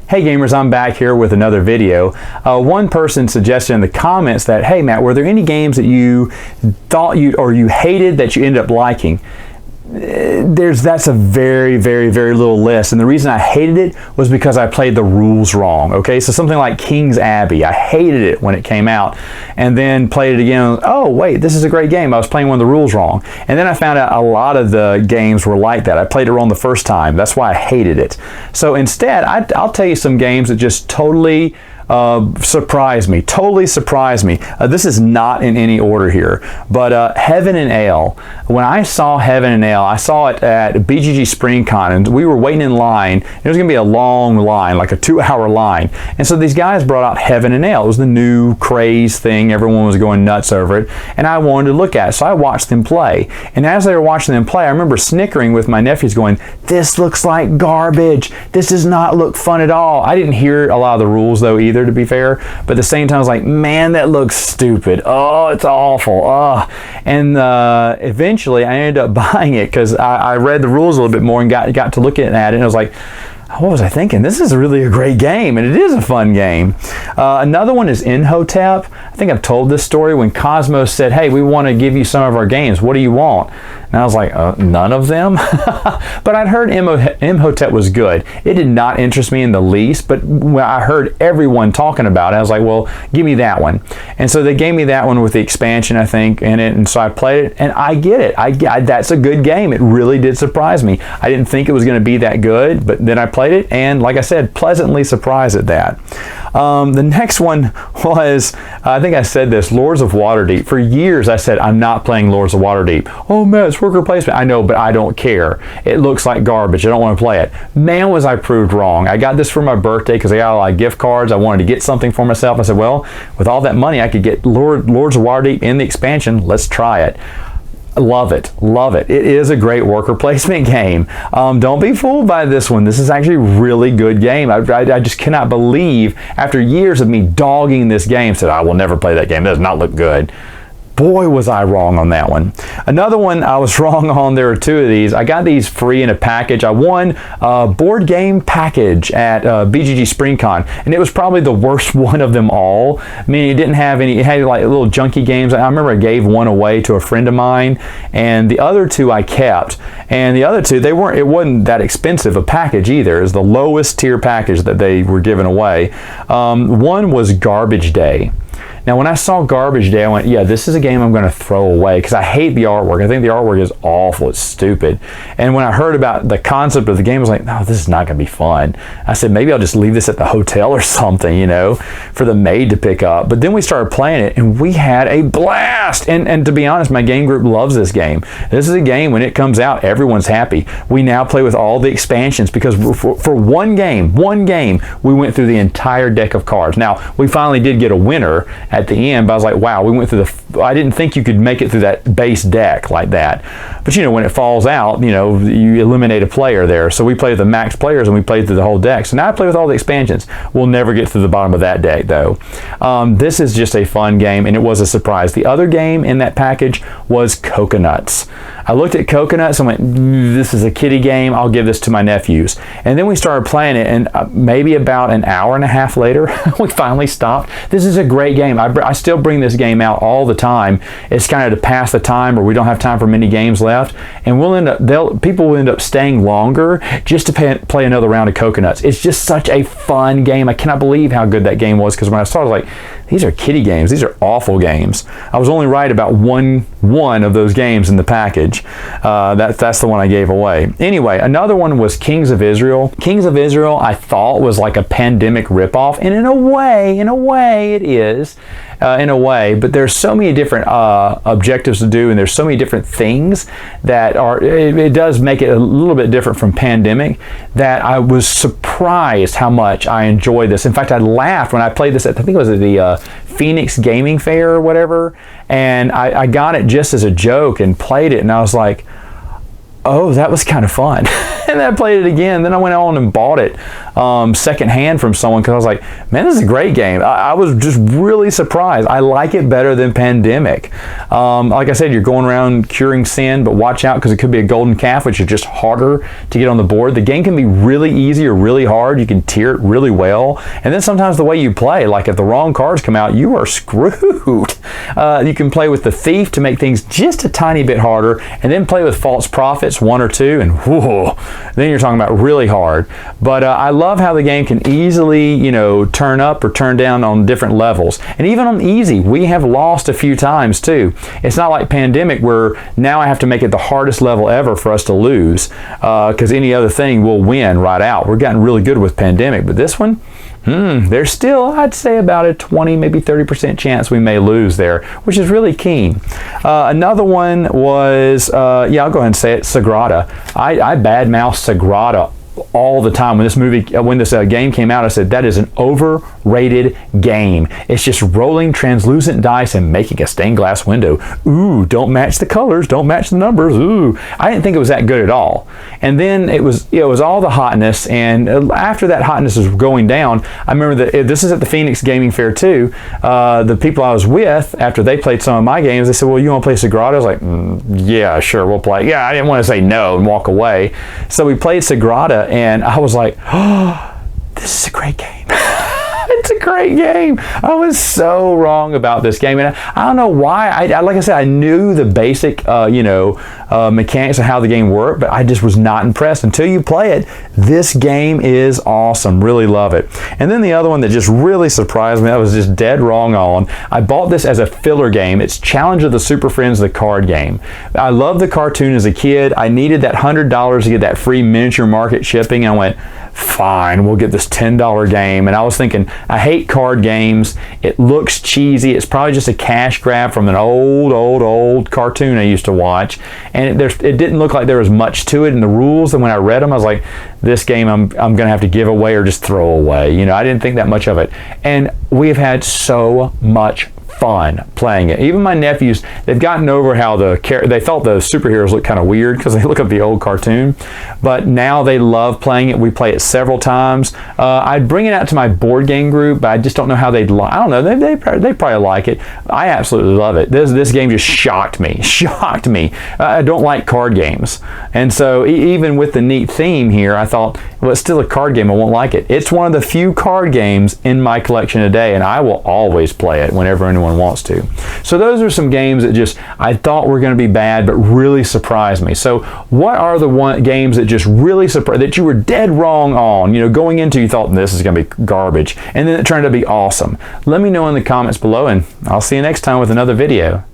Hey gamers, I'm back here with another video. One person suggested in the comments that, hey Matt, were there any games that you thought you hated that you ended up liking? That's a very little list, and the reason I hated it was because I played the rules wrong. Okay, so something like King's Abbey, I hated it when it came out, and then played it again. Oh wait, this is a great game. I was playing one of the rules wrong, and then I found out a lot of the games were like that. I played it wrong the first time. That's why I hated it. So instead, I'll tell you some games that just totally surprised me. This is not in any order here, but Heaven and Ale. When I saw Heaven and Ale, I saw it at BGG SpringCon, and we were waiting in line. It was going to be a long line, like a 2-hour line. And so these guys brought out Heaven and Ale. It was the new craze thing. Everyone was going nuts over it, and I wanted to look at it. So I watched them play. And as they were watching them play, I remember snickering with my nephews going, "This looks like garbage. This does not look fun at all." I didn't hear a lot of the rules though either, to be fair, but at the same time I was like, man, that looks stupid. Oh, it's awful. And eventually I ended up buying it because I read the rules a little bit more and got to looking at it, and I was like, what was I thinking? This is really a great game, and it is a fun game. Another one is in Hotep. I think I've told this story when Cosmos said, hey, we want to give you some of our games. What do you want? And I was like, none of them? But I'd heard Imhotep was good. It did not interest me in the least, but when I heard everyone talking about it, I was like, well, give me that one. And so they gave me that one with the expansion, I think, in it, and so I played it, and I get it. That's a good game. It really did surprise me. I didn't think it was going to be that good, but then I played it, and like I said, pleasantly surprised at that. The next one was, I think I said this, Lords of Waterdeep. For years I said, I'm not playing Lords of Waterdeep. Oh man, it's worker placement. I know, but I don't care. It looks like garbage. I don't want to play it. Man, was I proved wrong. I got this for my birthday because I got a lot of gift cards. I wanted to get something for myself. I said, well, with all that money, I could get Lords of Waterdeep in the expansion. Let's try it. Love it. It is a great worker placement game. Don't be fooled by this one. This is actually a really good game. I just cannot believe, after years of me dogging this game, said I will never play that game. It does not look good. Boy, was I wrong on that one. Another one I was wrong on, there are two of these. I got these free in a package. I won a board game package at BGG SpringCon, and it was probably the worst one of them all. I mean, it didn't have any, it had like little junky games. I remember I gave one away to a friend of mine, and the other two I kept. And the other two, it wasn't that expensive a package either. It was the lowest tier package that they were giving away. One was Garbage Day. Now, when I saw Garbage Day, I went, yeah, this is a game I'm going to throw away because I hate the artwork. I think the artwork is awful. It's stupid. And when I heard about the concept of the game, I was like, no, this is not going to be fun. I said, maybe I'll just leave this at the hotel or something, you know, for the maid to pick up. But then we started playing it, and we had a blast. And to be honest, my game group loves this game. This is a game, when it comes out, everyone's happy. We now play with all the expansions because for one game, we went through the entire deck of cards. Now, we finally did get a winner at the end, but I was like, wow, we went through I didn't think you could make it through that base deck like that. But you know, when it falls out, you know, you eliminate a player there. So we played with the max players, and we played through the whole deck. So now I play with all the expansions. We'll never get to the bottom of that deck though. This is just a fun game, and it was a surprise. The other game in that package was Coconuts. I looked at Coconuts and went, this is a kiddie game. I'll give this to my nephews. And then we started playing it, and maybe about an hour and a half later, we finally stopped. This is a great game. I still bring this game out all the time. It's kind of to pass the time, or we don't have time for many games left, and people will end up staying longer just to play another round of Coconuts. It's just such a fun game. I cannot believe how good that game was, because when I started, I was like, these are kiddie games. These are awful games. I was only right about one of those games in the package. That's the one I gave away. Anyway, another one was Kings of Israel. Kings of Israel, I thought, was like a Pandemic ripoff, and in a way it is. In a way, but there's so many different objectives to do, and there's so many different things that it does make it a little bit different from Pandemic, that I was surprised how much I enjoyed this. In fact, I laughed when I played this at, I think it was at the Phoenix Gaming Fair or whatever, and I got it just as a joke and played it, and I was like, oh, that was kind of fun. And then I played it again. Then I went on and bought it secondhand from someone because I was like, man, this is a great game. I was just really surprised. I like it better than Pandemic. Like I said, you're going around curing sin, but watch out because it could be a golden calf, which is just harder to get on the board. The game can be really easy or really hard. You can tier it really well. And then sometimes the way you play, like if the wrong cards come out, you are screwed. You can play with the thief to make things just a tiny bit harder, and then play with false prophets, 1 or 2, and whoa, then you're talking about really hard. But I love how the game can easily, you know, turn up or turn down on different levels. And even on easy, we have lost a few times too. It's not like Pandemic where now I have to make it the hardest level ever for us to lose, because any other thing will win right out. We're gotten really good with Pandemic, but this one, there's still, I'd say, about a 20, maybe 30% chance we may lose there, which is really keen. Another one was, yeah, I'll go ahead and say it, Sagrada. I badmouth Sagrada all the time. When this game came out, I said that is an overrated game. It's just rolling translucent dice and making a stained glass window. Ooh, don't match the colors, don't match the numbers. Ooh, I didn't think it was that good at all. And then it was all the hotness, and after that hotness was going down, I remember that this is at the Phoenix Gaming Fair too. The people I was with, after they played some of my games, they said, well, you want to play Sagrada? I was like, yeah, sure, we'll play. Yeah, I didn't want to say no and walk away. So we played Sagrada, and I was like, oh, this is a great game. It's a great game. I was so wrong about this game, and I don't know why. Like I said, I knew the basic, mechanics of how the game worked, but I just was not impressed until you play it. This game is awesome. Really love it. And then the other one that just really surprised me, I was just dead wrong on. I bought this as a filler game. It's Challenge of the Super Friends, the card game. I loved the cartoon as a kid. I needed that $100 to get that free miniature market shipping, and I went, fine, we'll get this $10 game. And I was thinking, I hate card games. It looks cheesy. It's probably just a cash grab from an old cartoon I used to watch. And it didn't look like there was much to it in the rules. And when I read them, I was like, this game I'm going to have to give away or just throw away. You know, I didn't think that much of it. And we've had so much fun playing it. Even my nephews, they've gotten over how they thought the superheroes looked kind of weird because they look at the old cartoon, but now they love playing it. We play it several times. I'd bring it out to my board game group, but I just don't know how they'd like. I don't know. They probably like it. I absolutely love it. This game just shocked me. I don't like card games, and so even with the neat theme here, I thought, well, it's still a card game. I won't like it. It's one of the few card games in my collection today, and I will always play it whenever anyone wants to. So those are some games that just I thought were going to be bad, but really surprised me. So what are the games that just really surprised, that you were dead wrong on? You know, going into, you thought this is going to be garbage, and then it turned out to be awesome. Let me know in the comments below, and I'll see you next time with another video.